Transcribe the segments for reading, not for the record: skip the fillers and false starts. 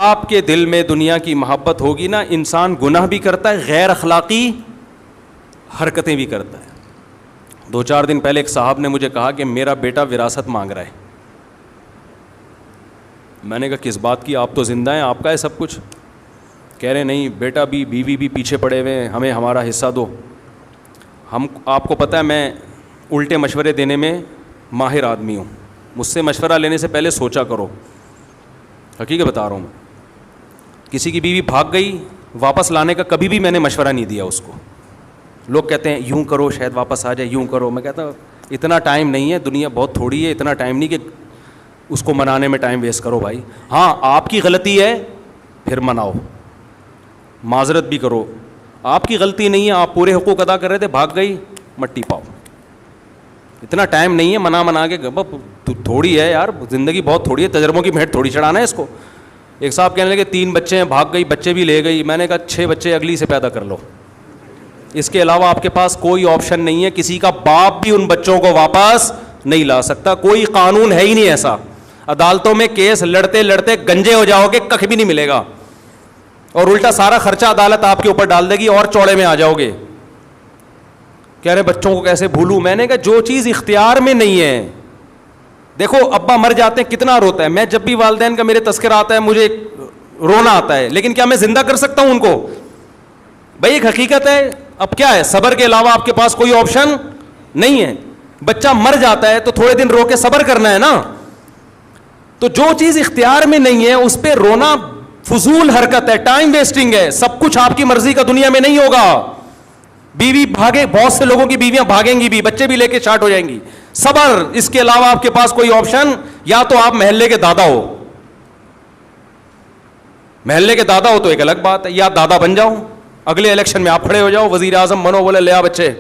آپ کے دل میں دنیا کی محبت ہوگی نا، انسان گناہ بھی کرتا ہے، غیر اخلاقی حرکتیں بھی کرتا ہے. 2-4 دن پہلے ایک صاحب نے مجھے کہا کہ میرا بیٹا وراثت مانگ رہا ہے. میں نے کہا کس بات کی، آپ تو زندہ ہیں، آپ کا ہے سب کچھ. کہہ رہے نہیں بیٹا بھی، بیوی بھی پیچھے پڑے ہوئے ہیں، ہمیں ہمارا حصہ دو. آپ کو پتہ ہے میں الٹے مشورے دینے میں ماہر آدمی ہوں. مجھ سے مشورہ لینے سے پہلے سوچا کرو، حقیقت بتا رہا ہوں. میں کسی کی بیوی بھاگ گئی، واپس لانے کا کبھی بھی میں نے مشورہ نہیں دیا اس کو. لوگ کہتے ہیں یوں کرو شاید واپس آ جائے، یوں کرو. میں کہتا ہوں اتنا ٹائم نہیں ہے، دنیا بہت تھوڑی ہے، اتنا ٹائم نہیں کہ اس کو منانے میں ٹائم ویسٹ کرو بھائی. ہاں آپ کی غلطی ہے پھر مناؤ، معذرت بھی کرو. آپ کی غلطی نہیں ہے، آپ پورے حقوق ادا کر رہے تھے، بھاگ گئی، مٹی پاؤ. اتنا ٹائم نہیں ہے منا کے تھوڑی ہے یار، زندگی بہت تھوڑی ہے، تجربوں کی بھیٹ تھوڑی چڑھانا ہے اس کو. ایک صاحب کہنے لگے 3 بچے ہیں، بھاگ گئی، بچے بھی لے گئی. میں نے کہا 6 بچے اگلی سے پیدا کر لو، اس کے علاوہ آپ کے پاس کوئی آپشن نہیں ہے. کسی کا باپ بھی ان بچوں کو واپس نہیں لا سکتا، کوئی قانون ہے ہی نہیں ایسا. عدالتوں میں کیس لڑتے لڑتے گنجے ہو جاؤ گے، کخ بھی نہیں ملے گا، اور الٹا سارا خرچہ عدالت آپ کے اوپر ڈال دے گی اور چوڑے میں آ جاؤ گے. کہہ رہے بچوں کو کیسے بھولوں. میں نے کہا جو چیز اختیار میں نہیں ہے، دیکھو ابا مر جاتے ہیں کتنا روتا ہے. میں جب بھی والدین کا میرے تذکرہ آتا ہے مجھے رونا آتا ہے، لیکن کیا میں زندہ کر سکتا ہوں ان کو؟ بھائی ایک حقیقت ہے. اب کیا ہے، صبر کے علاوہ آپ کے پاس کوئی آپشن نہیں ہے. بچہ مر جاتا ہے تو تھوڑے دن رو کے صبر کرنا ہے نا. تو جو چیز اختیار میں نہیں ہے اس پہ رونا فضول حرکت ہے، ٹائم ویسٹنگ ہے. سب کچھ آپ کی مرضی کا دنیا میں نہیں ہوگا. بیوی بھاگے، بہت سے لوگوں کی بیویاں بھاگیں گی بھی، بچے بھی لے کے اسٹارٹ ہو جائیں گی. صبر، اس کے علاوہ آپ کے پاس کوئی آپشن، یا تو آپ محلے کے دادا ہو، محلے کے دادا ہو تو ایک الگ بات ہے، یا دادا بن جاؤ، اگلے الیکشن میں آپ کھڑے ہو جاؤ، وزیر اعظم بنو، بولے لیا بچے،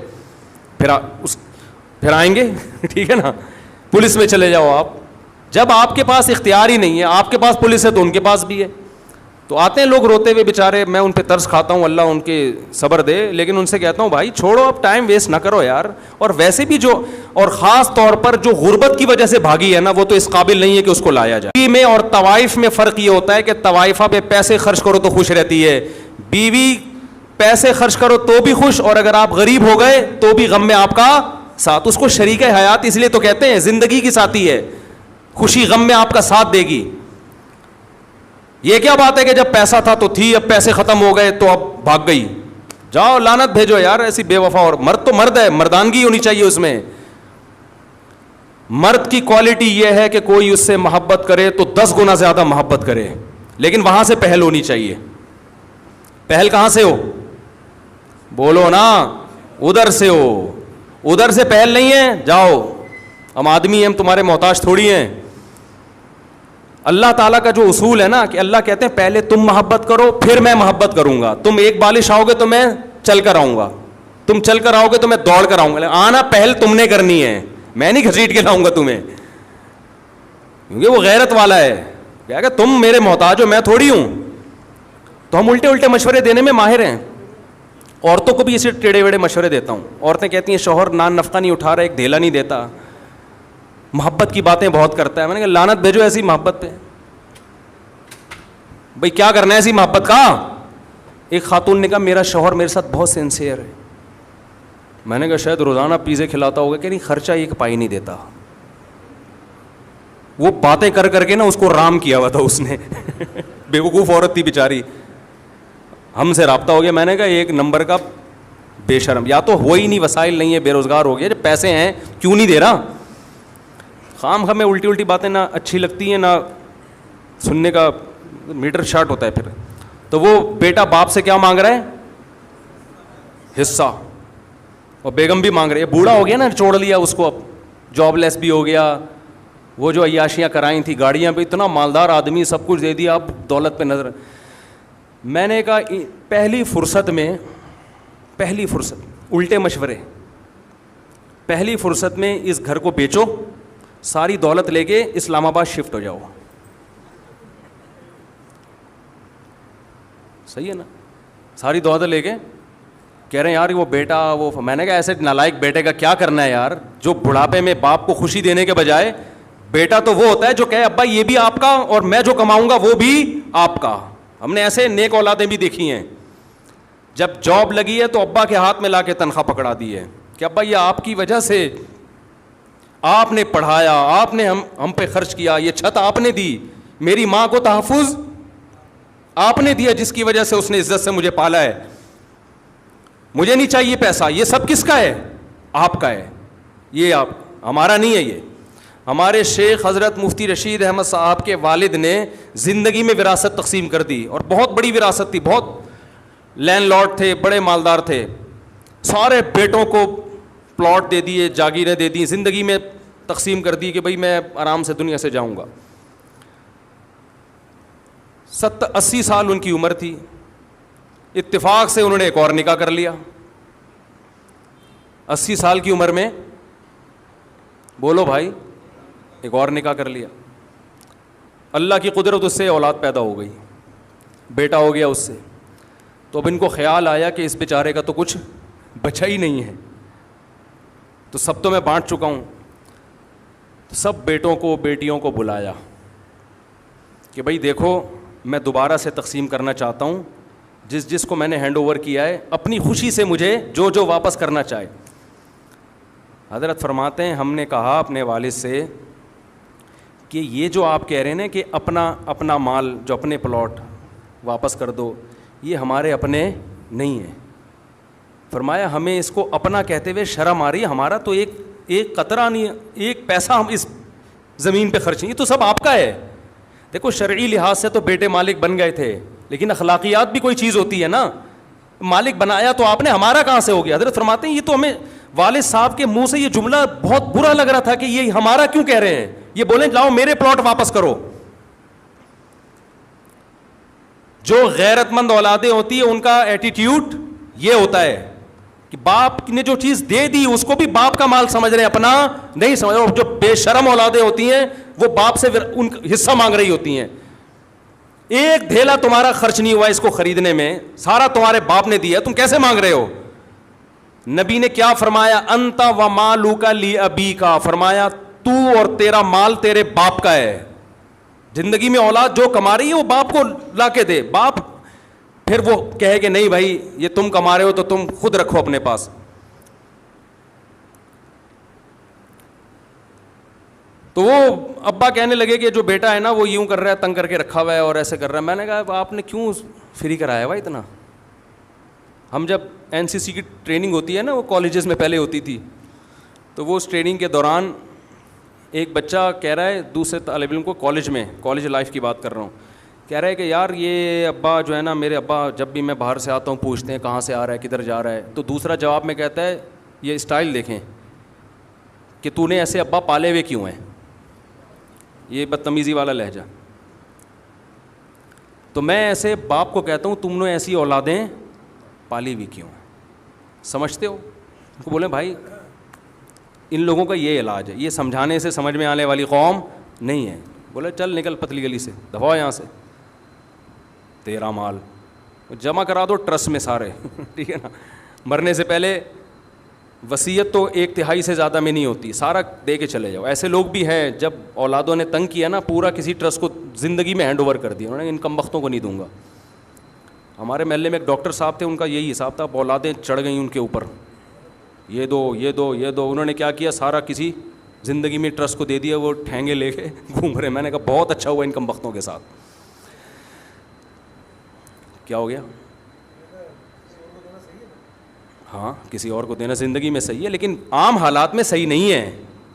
پھر آئیں گے ٹھیک ہے نا. پولیس میں چلے جاؤ آپ. جب آپ کے پاس اختیار ہی نہیں ہے، آپ کے پاس پولیس ہے تو ان کے پاس بھی ہے. تو آتے ہیں لوگ روتے ہوئے بیچارے، میں ان پہ ترس کھاتا ہوں، اللہ ان کے صبر دے. لیکن ان سے کہتا ہوں بھائی چھوڑو، اب ٹائم ویسٹ نہ کرو یار. اور ویسے بھی جو، اور خاص طور پر جو غربت کی وجہ سے بھاگی ہے نا، وہ تو اس قابل نہیں ہے کہ اس کو لایا جائے. بیوی میں اور طوائف میں فرق یہ ہوتا ہے کہ طوائفہ پہ پیسے خرچ کرو تو خوش رہتی ہے، بیوی پیسے خرچ کرو تو بھی خوش، اور اگر آپ غریب ہو گئے تو بھی غم میں آپ کا ساتھ. اس کو شریک حیات اس لیے تو کہتے ہیں، زندگی کی ساتھی ہے، خوشی غم میں آپ کا ساتھ دے گی. یہ کیا بات ہے کہ جب پیسہ تھا تو تھی، اب پیسے ختم ہو گئے تو اب بھاگ گئی. جاؤ لعنت بھیجو یار ایسی بے وفا. اور مرد تو مرد ہے، مردانگی ہونی چاہیے اس میں. مرد کی کوالٹی یہ ہے کہ کوئی اس سے محبت کرے تو 10 گنا زیادہ محبت کرے، لیکن وہاں سے پہل ہونی چاہیے. پہل کہاں سے ہو؟ بولو نا، ادھر سے ہو. ادھر سے پہل نہیں ہے، جاؤ ہم آدمی ہیں، ہم تمہارے محتاج تھوڑی ہیں. اللہ تعالیٰ کا جو اصول ہے نا کہ اللہ کہتے ہیں پہلے تم محبت کرو پھر میں محبت کروں گا. تم ایک بالش آؤ گے تو میں چل کر آؤں گا، تم چل کر آؤ گے تو میں دوڑ کر آؤں گا. آنا پہل تم نے کرنی ہے، میں نہیں گھسیٹ کے لاؤں گا تمہیں، کیونکہ وہ غیرت والا ہے. کیا کہ تم میرے محتاج ہو، میں تھوڑی ہوں. تو ہم الٹے مشورے دینے میں ماہر ہیں. عورتوں کو بھی اسے ٹیڑے ویڑے مشورے دیتا ہوں. عورتیں کہتی ہیں شوہر نان نفقہ نہیں اٹھا رہا، ایک دھیلا نہیں دیتا، محبت کی باتیں بہت کرتا ہے. میں نے کہا لعنت بھیجو ایسی محبت پہ. بھئی کیا کرنا ہے ایسی محبت کا؟ ایک خاتون نے کہا میرا شوہر میرے ساتھ بہت سینسیئر ہے. میں نے کہا شاید روزانہ پیزے کھلاتا ہوگا. کہ نہیں، خرچہ ایک پائی نہیں دیتا. وہ باتیں کر کر کے نا اس کو رام کیا ہوا تھا اس نے بے وقوف عورت تھی بیچاری. ہم سے رابطہ ہو گیا. میں نے کہا ایک نمبر کا بے شرم، یا تو ہو ہی نہیں، وسائل نہیں ہے، بے روزگار ہو گیا، جب پیسے ہیں کیوں نہیں دے رہا. خام ہمیں الٹی باتیں نہ اچھی لگتی ہیں، نہ سننے کا میٹر شارٹ ہوتا ہے پھر. تو وہ بیٹا باپ سے کیا مانگ رہا ہے؟ حصہ. اور بیگم بھی مانگ رہی ہے. بوڑھا ہو گیا نا، چھوڑ لیا اس کو، اب جاب لیس بھی ہو گیا. وہ جو عیاشیاں کرائیں تھیں، گاڑیاں پہ، اتنا مالدار آدمی، سب کچھ دے دیا، اب دولت پہ نظر. میں نے کہا پہلی فرصت الٹے مشورے، پہلی فرصت میں اس گھر کو بیچو، ساری دولت لے کے اسلام آباد شفٹ ہو جاؤ. صحیح ہے نا؟ ساری دولت لے کے کہہ رہے ہیں یار وہ بیٹا وہ. میں نے کہا ایسے نالائق بیٹے کا کیا کرنا ہے یار، جو بڑھاپے میں باپ کو خوشی دینے کے بجائے، بیٹا تو وہ ہوتا ہے جو کہے ابا یہ بھی آپ کا اور میں جو کماؤں گا وہ بھی آپ کا. ہم نے ایسے نیک اولادیں بھی دیکھی ہیں, جب جاب لگی ہے تو ابا کے ہاتھ میں لا کے تنخواہ پکڑا دی ہے کہ ابا یہ آپ کی وجہ سے, آپ نے پڑھایا, آپ نے ہم پہ خرچ کیا, یہ چھت آپ نے دی, میری ماں کو تحفظ آپ نے دیا جس کی وجہ سے اس نے عزت سے مجھے پالا ہے, مجھے نہیں چاہیے پیسہ, یہ سب کس کا ہے؟ آپ کا ہے, یہ آپ ہمارا نہیں ہے. یہ ہمارے شیخ حضرت مفتی رشید احمد صاحب کے والد نے زندگی میں وراثت تقسیم کر دی, اور بہت بڑی وراثت تھی, بہت لینڈ لارڈ تھے, بڑے مالدار تھے, سارے بیٹوں کو پلاٹ دے دیے, جاگیریں دے دی, زندگی میں تقسیم کر دی کہ بھئی میں آرام سے دنیا سے جاؤں گا. 80 سال ان کی عمر تھی, اتفاق سے انہوں نے ایک اور نکاح کر لیا 80 سال کی عمر میں. بولو بھائی, ایک اور نکاح کر لیا. اللہ کی قدرت, اس سے اولاد پیدا ہو گئی, بیٹا ہو گیا اس سے. تو اب ان کو خیال آیا کہ اس بیچارے کا تو کچھ بچا ہی نہیں ہے, تو سب تو میں بانٹ چکا ہوں. تو سب بیٹوں کو بیٹیوں کو بلایا کہ بھئی دیکھو میں دوبارہ سے تقسیم کرنا چاہتا ہوں, جس کو میں نے ہینڈ اوور کیا ہے اپنی خوشی سے مجھے جو واپس کرنا چاہے. حضرت فرماتے ہیں ہم نے کہا اپنے والد سے کہ یہ جو آپ کہہ رہے ہیں نا کہ اپنا مال, جو اپنے پلاٹ واپس کر دو, یہ ہمارے اپنے نہیں ہیں. فرمایا ہمیں اس کو اپنا کہتے ہوئے شرم آ رہی ہے, ہمارا تو ایک قطرہ نہیں, ایک پیسہ ہم اس زمین پہ خرچ نہیں, یہ تو سب آپ کا ہے. دیکھو شرعی لحاظ سے تو بیٹے مالک بن گئے تھے, لیکن اخلاقیات بھی کوئی چیز ہوتی ہے نا, مالک بنایا تو آپ نے, ہمارا کہاں سے ہو گیا. حضرت فرماتے ہیں یہ تو ہمیں والد صاحب کے منہ سے یہ جملہ بہت برا لگ رہا تھا کہ یہ ہمارا کیوں کہہ رہے ہیں, یہ بولیں لاؤ میرے پلاٹ واپس کرو. جو غیرت مند اولادیں ہوتی ہیں ان کا ایٹیٹیوڈ یہ ہوتا ہے کہ باپ نے جو چیز دے دی اس کو بھی باپ کا مال سمجھ رہے ہیں, اپنا نہیں سمجھ رہے. جو بے شرم اولادیں ہوتی ہیں وہ باپ سے ان حصہ مانگ رہی ہوتی ہیں. ایک دھیلا تمہارا خرچ نہیں ہوا اس کو خریدنے میں, سارا تمہارے باپ نے دیا, تم کیسے مانگ رہے ہو؟ نبی نے کیا فرمایا؟ انت و مالک لی ابیکا, فرمایا تو اور تیرا مال تیرے باپ کا ہے. زندگی میں اولاد جو کما رہی ہے وہ باپ کو لا کے دے. باپ پھر وہ کہے کہ نہیں بھائی یہ تم کما رہے ہو تو تم خود رکھو اپنے پاس. تو وہ ابا کہنے لگے کہ جو بیٹا ہے نا وہ یوں کر رہا ہے, تنگ کر کے رکھا ہوا ہے اور ایسے کر رہا ہے. میں نے کہا آپ نے کیوں فری کرایا ہوا اتنا؟ ہم جب NCC کی ٹریننگ ہوتی ہے نا, وہ کالجز میں پہلے ہوتی تھی, تو وہ اس ٹریننگ کے دوران ایک بچہ کہہ رہا ہے دوسرے طالب علم کو, کالج لائف کی بات کر رہا ہوں, کہہ رہا ہے کہ یار یہ ابا جو ہے نا, میرے ابا جب بھی میں باہر سے آتا ہوں پوچھتے ہیں کہاں سے آ رہا ہے, کدھر جا رہا ہے. تو دوسرا جواب میں کہتا ہے یہ اسٹائل دیکھیں کہ تو نے ایسے ابا پالے ہوئے کیوں ہیں, یہ بدتمیزی والا لہجہ. تو میں ایسے باپ کو کہتا ہوں تم نے ایسی اولادیں پالی ہوئی کیوں ہیں, سمجھتے ہو؟ ان کو بولیں بھائی ان لوگوں کا یہ علاج ہے, یہ سمجھانے سے سمجھ میں آنے والی قوم نہیں ہے. بولے چل نکل پتلی گلی سے, دفعہ یہاں سے, تیرا مال جمع کرا دو ٹرسٹ میں سارے ٹھیک ہے نا. مرنے سے پہلے وصیت تو 1/3 سے زیادہ میں نہیں ہوتی, سارا دے کے چلے جاؤ. ایسے لوگ بھی ہیں جب اولادوں نے تنگ کیا نا, پورا کسی ٹرسٹ کو زندگی میں ہینڈ اوور کر دیا, انہوں نے ان کم بختوں کو نہیں دوں گا. ہمارے محلے میں ایک ڈاکٹر صاحب تھے, ان کا یہی حساب تھا, اولادیں چڑھ گئیں ان کے اوپر, یہ دو یہ دو یہ دو. انہوں نے کیا کیا, سارا کسی زندگی میں ٹرسٹ کو دے دیا, وہ ٹھینگے لے کے گھوم رہے. میں نے کہا بہت اچھا ہوا ان کم بختوں کے ساتھ. کیا ہو گیا؟ ہاں کسی اور کو دینا زندگی میں صحیح ہے, لیکن عام حالات میں صحیح نہیں ہے.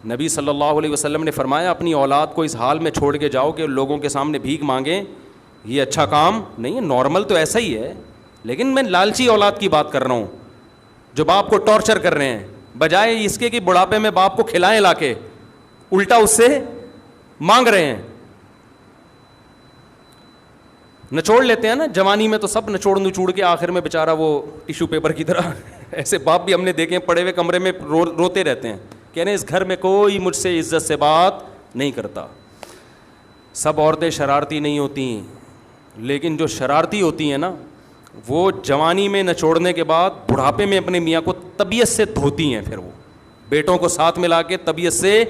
نبی صلی اللہ علیہ وسلم نے فرمایا اپنی اولاد کو اس حال میں چھوڑ کے جاؤ کہ لوگوں کے سامنے بھیک مانگیں, یہ اچھا کام نہیں ہے. نارمل تو ایسا ہی ہے, لیکن میں لالچی اولاد کی بات کر رہا ہوں جو باپ کو ٹارچر کر رہے ہیں, بجائے اس کے کہ بڑھاپے میں باپ کو کھلائیں لا کے, الٹا اس سے مانگ رہے ہیں. نچوڑ لیتے ہیں نا جوانی میں, تو سب نچوڑ کے آخر میں بیچارہ وہ ٹیشو پیپر کی طرح ایسے باپ بھی ہم نے دیکھے ہیں پڑے ہوئے کمرے میں روتے رہتے ہیں, کہنے اس گھر میں کوئی مجھ سے عزت سے بات نہیں کرتا. سب عورتیں شرارتی نہیں ہوتی, لیکن جو شرارتی ہوتی ہیں نا وہ جوانی میں نچوڑنے کے بعد بڑھاپے میں اپنے میاں کو طبیعت سے دھوتی ہیں, پھر وہ بیٹوں کو ساتھ ملا کے طبیعت سے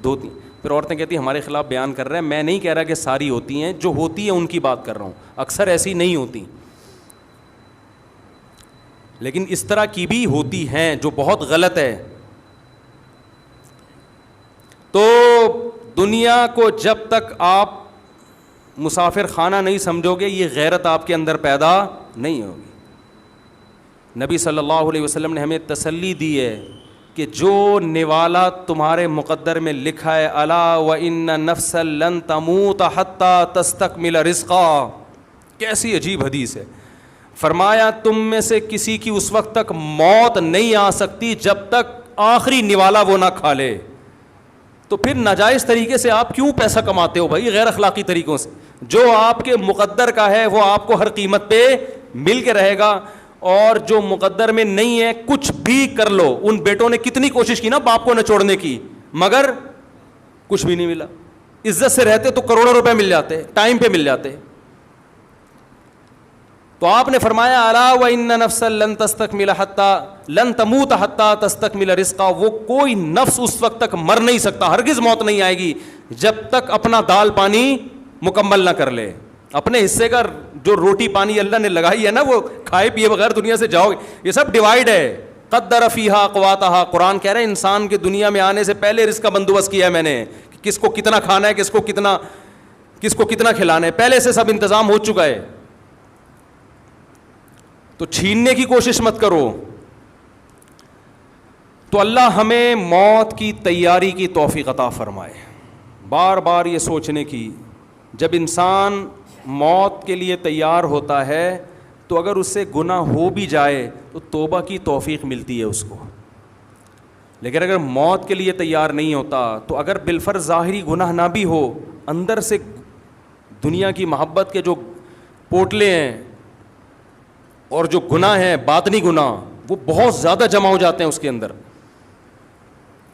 دھوتی. پھر عورتیں کہتی ہیں ہمارے خلاف بیان کر رہے ہیں. میں نہیں کہہ رہا کہ ساری ہوتی ہیں, جو ہوتی ہیں ان کی بات کر رہا ہوں, اکثر ایسی نہیں ہوتی, لیکن اس طرح کی بھی ہوتی ہیں جو بہت غلط ہے. تو دنیا کو جب تک آپ مسافر خانہ نہیں سمجھو گے, یہ غیرت آپ کے اندر پیدا نہیں ہوگی. نبی صلی اللہ علیہ وسلم نے ہمیں تسلی دی ہے کہ جو نوالا تمہارے مقدر میں لکھا ہے, الا وان نفسا لن تموت حتی تستکمل رزقا, کیسی عجیب حدیث ہے. فرمایا تم میں سے کسی کی اس وقت تک موت نہیں آ سکتی جب تک آخری نوالا وہ نہ کھا لے. تو پھر ناجائز طریقے سے آپ کیوں پیسہ کماتے ہو بھائی, غیر اخلاقی طریقوں سے؟ جو آپ کے مقدر کا ہے وہ آپ کو ہر قیمت پہ مل کے رہے گا, اور جو مقدر میں نہیں ہے کچھ بھی کر لو. ان بیٹوں نے کتنی کوشش کی نا باپ کو نچوڑنے کی, مگر کچھ بھی نہیں ملا. عزت سے رہتے تو کروڑوں روپے مل جاتے, ٹائم پہ مل جاتے. تو آپ نے فرمایا الا وان نفسا لن تستکمل حتی لن تموت حتی تستکمل رزقا, وہ کوئی نفس اس وقت تک مر نہیں سکتا, ہرگز موت نہیں آئے گی جب تک اپنا دال پانی مکمل نہ کر لے. اپنے حصے کا جو روٹی پانی اللہ نے لگائی ہے نا, وہ کھائے پیے بغیر دنیا سے جاؤ گے. یہ سب ڈیوائیڈ ہے. قدر فیہا اقواتہا, قرآن کہہ رہے ہیں انسان کے دنیا میں آنے سے پہلے رزق کا بندوبست کیا ہے میں نے, کس کو کتنا کھانا ہے, کس کو کتنا کھلانا ہے, پہلے سے سب انتظام ہو چکا ہے. تو چھیننے کی کوشش مت کرو. تو اللہ ہمیں موت کی تیاری کی توفیق عطا فرمائے. بار بار یہ سوچنے کی, جب انسان موت کے لیے تیار ہوتا ہے تو اگر اس سے گناہ ہو بھی جائے تو توبہ کی توفیق ملتی ہے اس کو. لیکن اگر موت کے لیے تیار نہیں ہوتا تو اگر بالفرض ظاہری گناہ نہ بھی ہو, اندر سے دنیا کی محبت کے جو پوٹلے ہیں اور جو گناہ ہیں باطنی گناہ, وہ بہت زیادہ جمع ہو جاتے ہیں اس کے اندر,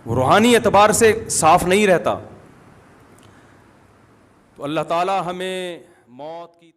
وہ روحانی اعتبار سے صاف نہیں رہتا. تو اللہ تعالی ہمیں موت کی